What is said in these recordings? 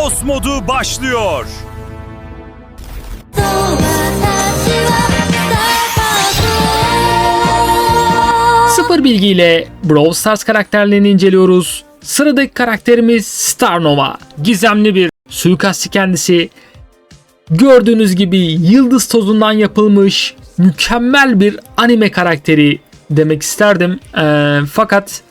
Kaos modu başlıyor. Sıfır bilgiyle Brawl Stars karakterlerini inceliyoruz. Sıradaki karakterimiz Star Nova. Gizemli bir suikastçı kendisi. Gördüğünüz gibi yıldız tozundan yapılmış mükemmel bir anime karakteri demek isterdim. Fakat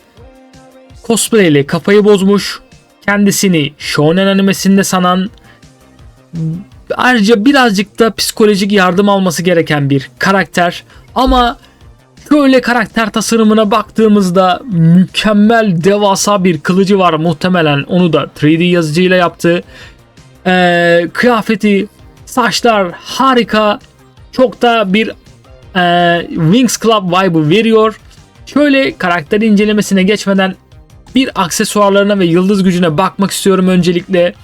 cosplay ile kafayı bozmuş. Kendisini shonen animesinde sanan, ayrıca birazcık da psikolojik yardım alması gereken bir karakter. Ama şöyle karakter tasarımına baktığımızda mükemmel devasa bir kılıcı var, muhtemelen onu da 3D yazıcıyla yaptı. Kıyafeti, saçlar harika, çok da bir Wings Club vibe'ı veriyor. Şöyle karakteri incelemesine geçmeden bir aksesuarlarına ve yıldız gücüne bakmak istiyorum öncelikle.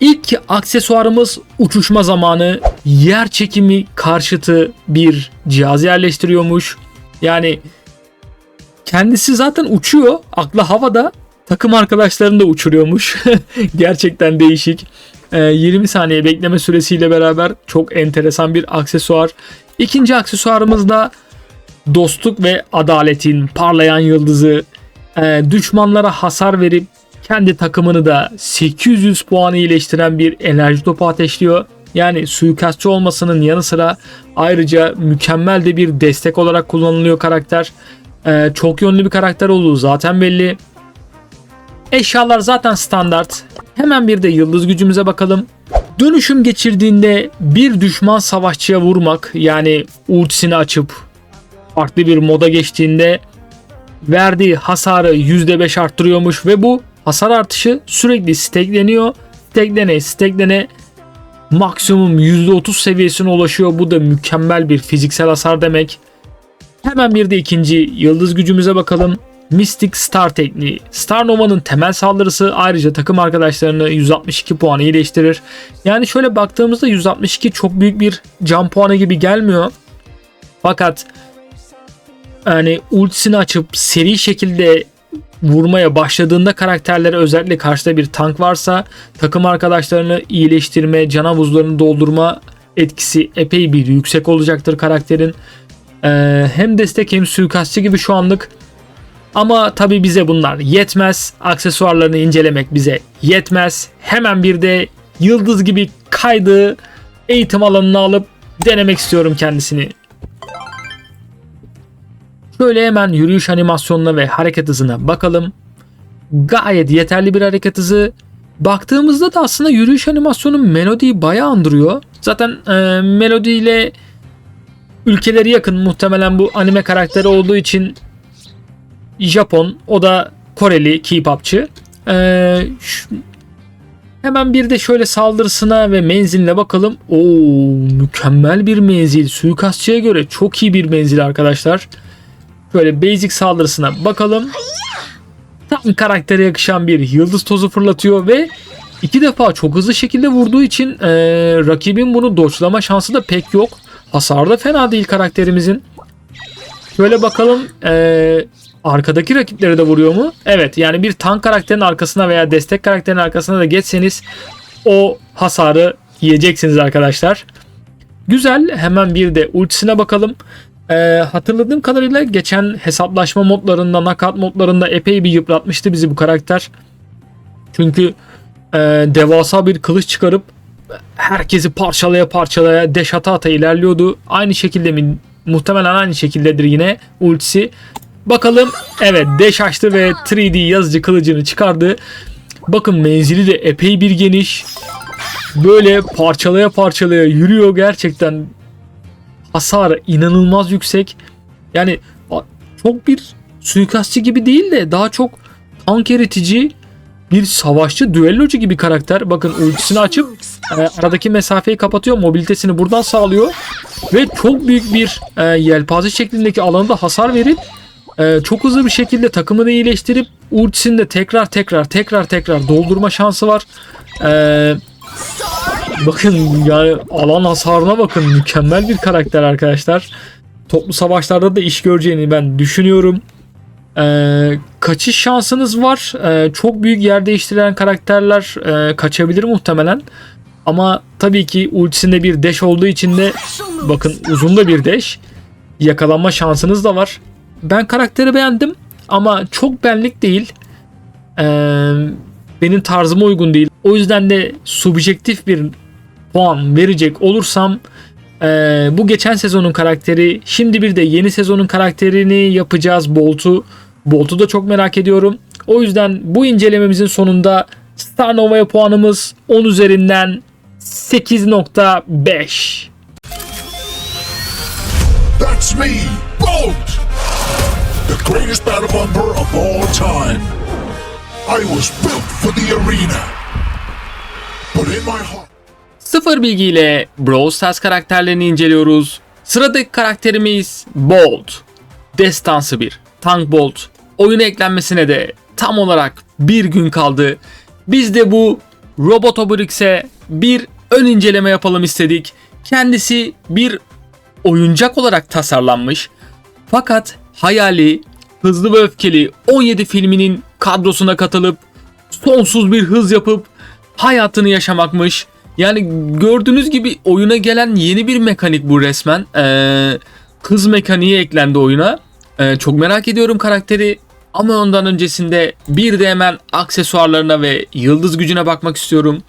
İlk aksesuarımız uçuşma zamanı. Yer çekimi karşıtı bir cihaz yerleştiriyormuş. Yani kendisi zaten uçuyor, aklı havada, takım arkadaşlarını da uçuruyormuş. Gerçekten değişik. 20 saniye bekleme süresiyle beraber çok enteresan bir aksesuar. İkinci aksesuarımız da dostluk ve adaletin parlayan yıldızı. Düşmanlara hasar verip kendi takımını da 800 puanı iyileştiren bir enerji topu ateşliyor. Yani suikastçı olmasının yanı sıra ayrıca mükemmel de bir destek olarak kullanılıyor karakter. Çok yönlü bir karakter olduğu zaten belli. Eşyalar zaten standart. Hemen bir de yıldız gücümüze bakalım. Dönüşüm geçirdiğinde bir düşman savaşçıya vurmak, yani ultisini açıp farklı bir moda geçtiğinde verdiği hasarı %5 arttırıyormuş ve bu hasar artışı sürekli stackleniyor. Stacklene maksimum %30 seviyesine ulaşıyor. Bu da mükemmel bir fiziksel hasar demek. Hemen bir de ikinci yıldız gücümüze bakalım. Mystic Star tekniği. Star Nova'nın temel saldırısı, ayrıca takım arkadaşlarını 162 puan iyileştirir. Yani şöyle baktığımızda 162 çok büyük bir can puanı gibi gelmiyor. Fakat yani ultisini açıp seri şekilde vurmaya başladığında karakterlere, özellikle karşıda bir tank varsa, takım arkadaşlarını iyileştirme, can havuzlarını doldurma etkisi epey bir yüksek olacaktır karakterin. Hem destek hem suikastçı gibi şu anlık. Ama tabi bize bunlar yetmez. Aksesuarlarını incelemek bize yetmez. Hemen bir de yıldız gibi kaydığı eğitim alanına alıp denemek istiyorum kendisini. Şöyle hemen yürüyüş animasyonuna ve hareket hızına bakalım. Gayet yeterli bir hareket hızı. Baktığımızda da aslında yürüyüş animasyonu Melody'yi bayağı andırıyor. Zaten Melody ile ülkeleri yakın, muhtemelen bu anime karakteri olduğu için Japon, o da Koreli K-popçı. Hemen bir de şöyle saldırısına ve menziline bakalım. Oo, mükemmel bir menzil. Suikastçıya göre çok iyi bir menzil arkadaşlar. Şöyle basic saldırısına bakalım. Tam karaktere yakışan bir yıldız tozu fırlatıyor ve 2 defa çok hızlı şekilde vurduğu için rakibin bunu dodge'lama şansı da pek yok. Hasar da fena değil karakterimizin. Şöyle bakalım, arkadaki rakipleri de vuruyor mu? Evet, yani bir tank karakterin arkasına veya destek karakterin arkasına da geçseniz o hasarı yiyeceksiniz arkadaşlar. Güzel, hemen bir de ultisine bakalım. Hatırladığım kadarıyla geçen hesaplaşma modlarında, knockout modlarında epey bir yıpratmıştı bizi bu karakter. Çünkü devasa bir kılıç çıkarıp herkesi parçalaya parçalaya, deş ata ilerliyordu. Aynı şekilde mi? Muhtemelen aynı şekildedir yine ultisi. Bakalım, evet, deş açtı ve 3D yazıcı kılıcını çıkardı. Bakın menzili de epey bir geniş. Böyle parçalaya parçalaya yürüyor gerçekten. Hasarı inanılmaz yüksek. Yani çok bir suikastçı gibi değil de daha çok tank eritici, bir savaşçı, düellocu gibi karakter. Bakın ultisini açıp aradaki mesafeyi kapatıyor. Mobilitesini buradan sağlıyor. Ve çok büyük bir yelpaze şeklindeki alanda hasar verip çok hızlı bir şekilde takımını iyileştirip ultisini de tekrar doldurma şansı var. Bakın yani alan hasarına bakın, mükemmel bir karakter arkadaşlar. Toplu savaşlarda da iş göreceğini ben düşünüyorum. kaçış şansınız var. Çok büyük yer değiştiren karakterler kaçabilir muhtemelen. Ama tabii ki ultisinde bir dash olduğu için de bakın uzun da bir dash. Yakalanma şansınız da var. Ben karakteri beğendim ama çok benlik değil. Benim tarzıma uygun değil. O yüzden de subjektif bir puan verecek olursam bu geçen sezonun karakteri, şimdi bir de yeni sezonun karakterini yapacağız Bolt'u. Bolt'u da çok merak ediyorum. O yüzden bu incelememizin sonunda Star Nova'ya puanımız 10 üzerinden 8.5. That's me, Bolt! The greatest battle bomber of all time. I was built for the arena. But in my heart... Sıfır bilgiyle Brawl Stars karakterlerini inceliyoruz. Sıradaki karakterimiz Bolt. Destansı bir Tank Bolt. Oyuna eklenmesine de tam olarak bir gün kaldı. Biz de bu Robotobrix'e bir ön inceleme yapalım istedik. Kendisi bir oyuncak olarak tasarlanmış. Fakat hayali Hızlı ve Öfkeli 17 filminin kadrosuna katılıp sonsuz bir hız yapıp hayatını yaşamakmış. Yani gördüğünüz gibi oyuna gelen yeni bir mekanik bu resmen. Hız mekaniği eklendi oyuna. Çok merak ediyorum karakteri. Ama ondan öncesinde bir de hemen aksesuarlarına ve yıldız gücüne bakmak istiyorum.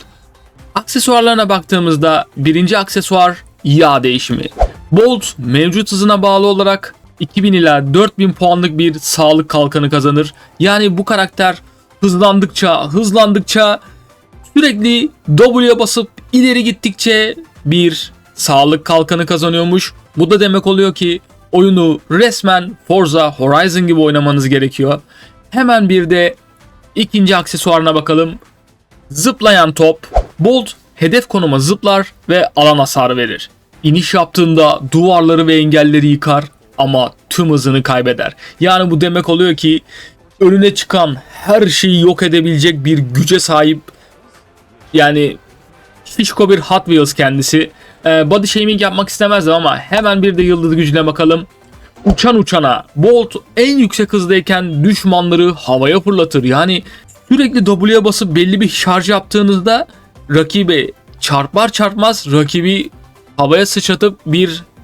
Aksesuarlarına baktığımızda birinci aksesuar yağ değişimi. Bolt mevcut hızına bağlı olarak 2000 ila 4000 puanlık bir sağlık kalkanı kazanır. Yani bu karakter hızlandıkça sürekli W'ye basıp ileri gittikçe bir sağlık kalkanı kazanıyormuş. Bu da demek oluyor ki oyunu resmen Forza Horizon gibi oynamanız gerekiyor. Hemen bir de ikinci aksesuarına bakalım. Zıplayan top. Bolt hedef konuma zıplar ve alan hasarı verir. İniş yaptığında duvarları ve engelleri yıkar ama tüm hızını kaybeder. Yani bu demek oluyor ki önüne çıkan her şeyi yok edebilecek bir güce sahip. Yani şişko bir Hot Wheels kendisi. Body shaming yapmak istemezdim ama hemen bir de yıldız gücüne bakalım. Uçan uçana. Bolt en yüksek hızdayken düşmanları havaya fırlatır. Yani sürekli W'ye basıp belli bir şarj yaptığınızda rakibe çarpar çarpmaz rakibi havaya sıçratıp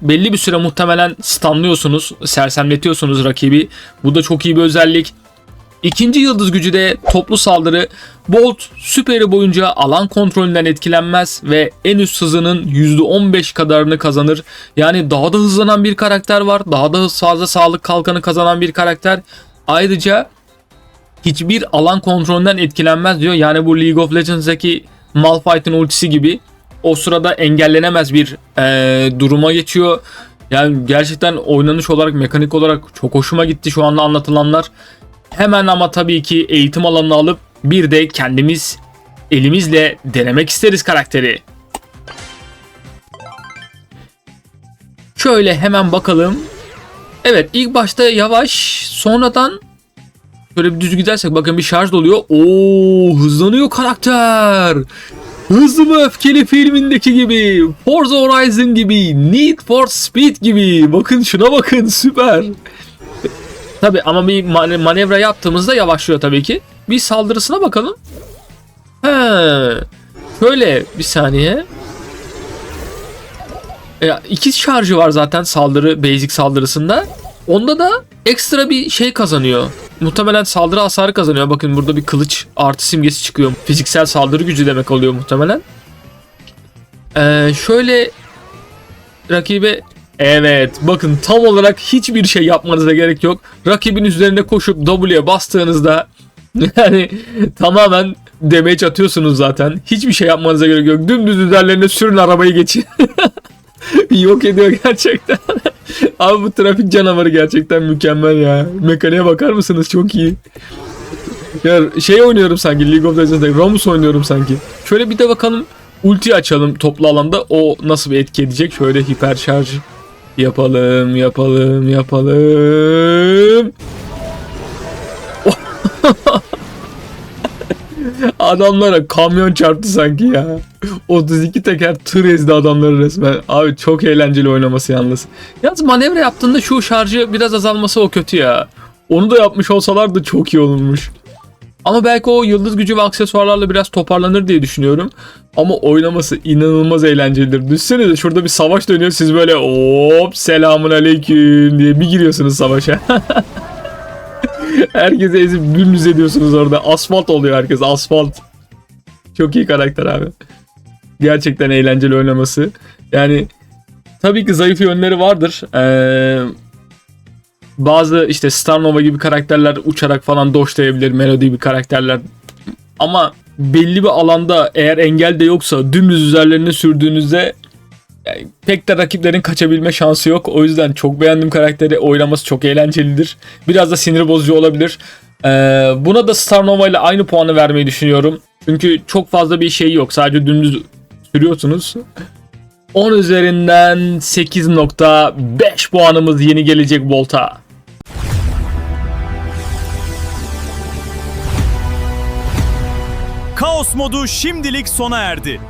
belli bir süre muhtemelen stunlıyorsunuz, sersemletiyorsunuz rakibi. Bu da çok iyi bir özellik. İkinci yıldız gücü de toplu saldırı. Bolt süperi boyunca alan kontrolünden etkilenmez ve en üst hızının %15 kadarını kazanır. Yani daha da hızlanan bir karakter var. Daha da fazla sağlık kalkanı kazanan bir karakter. Ayrıca hiçbir alan kontrolünden etkilenmez diyor. Yani bu League of Legends'daki Malphite'in ultisi gibi o sırada engellenemez bir duruma geçiyor. Yani gerçekten oynanış olarak, mekanik olarak çok hoşuma gitti şu anda anlatılanlar. Hemen ama tabii ki eğitim alanına alıp bir de kendimiz elimizle denemek isteriz karakteri. Şöyle hemen bakalım. Evet, ilk başta yavaş, sonradan şöyle bir düz gidersek bakın bir şarj doluyor. Oo, hızlanıyor karakter. Hızlı ve Öfkeli filmindeki gibi, Forza Horizon gibi, Need for Speed gibi. Bakın şuna bakın, süper. Tabi ama bir manevra yaptığımızda yavaşlıyor tabii ki. Bir saldırısına bakalım. Şöyle bir saniye. İki şarjı var zaten basic saldırısında. Onda da ekstra bir şey kazanıyor. Muhtemelen saldırı hasarı kazanıyor. Bakın burada bir kılıç artı simgesi çıkıyor. Fiziksel saldırı gücü demek oluyor muhtemelen. Şöyle rakibe... Evet, bakın tam olarak hiçbir şey yapmanıza gerek yok. Rakibin üzerine koşup W'ye bastığınızda yani tamamen damage atıyorsunuz zaten. Hiçbir şey yapmanıza gerek yok. Dümdüz üzerlerine sürün, arabayı geçin. Yok ediyor gerçekten. Abi bu trafik canavarı gerçekten mükemmel ya. Mekaniğe bakar mısınız? Çok iyi. Ya şey oynuyorum sanki, League of Legends'da Ramus oynuyorum sanki. Şöyle bir de bakalım, ulti açalım toplu alanda, o nasıl bir etki edecek? Şöyle hiper şarj yapalım. Adamlara kamyon çarptı sanki ya. 32 teker tır ezdi adamları resmen. Abi çok eğlenceli oynaması yalnız. Yalnız manevra yaptığında şu şarjı biraz azalması o kötü ya. Onu da yapmış olsalardı çok iyi olurmuş. Ama belki o yıldız gücü ve aksesuarlarla biraz toparlanır diye düşünüyorum. Ama oynaması inanılmaz eğlencelidir. Düşünsenize şurada bir savaş dönüyor. Siz böyle hop selamun aleyküm diye bir giriyorsunuz savaşa. Herkese ezip dümdüz ediyorsunuz orada. Asfalt oluyor herkes, asfalt. Çok iyi karakter abi. Gerçekten eğlenceli oynaması. Yani tabii ki zayıf yönleri vardır. Bazı işte Star Nova gibi karakterler uçarak falan doşlayabilir. Melody gibi karakterler. Ama belli bir alanda eğer engel de yoksa dümdüz üzerlerine sürdüğünüzde yani pek de rakiplerin kaçabilme şansı yok. O yüzden çok beğendim karakteri. Oynaması çok eğlencelidir. Biraz da sinir bozucu olabilir. Buna da Star Nova ile aynı puanı vermeyi düşünüyorum. Çünkü çok fazla bir şey yok. Sadece dümdüz sürüyorsunuz. 10 üzerinden 8.5 puanımız yeni gelecek Volt'a. Kaos modu şimdilik sona erdi.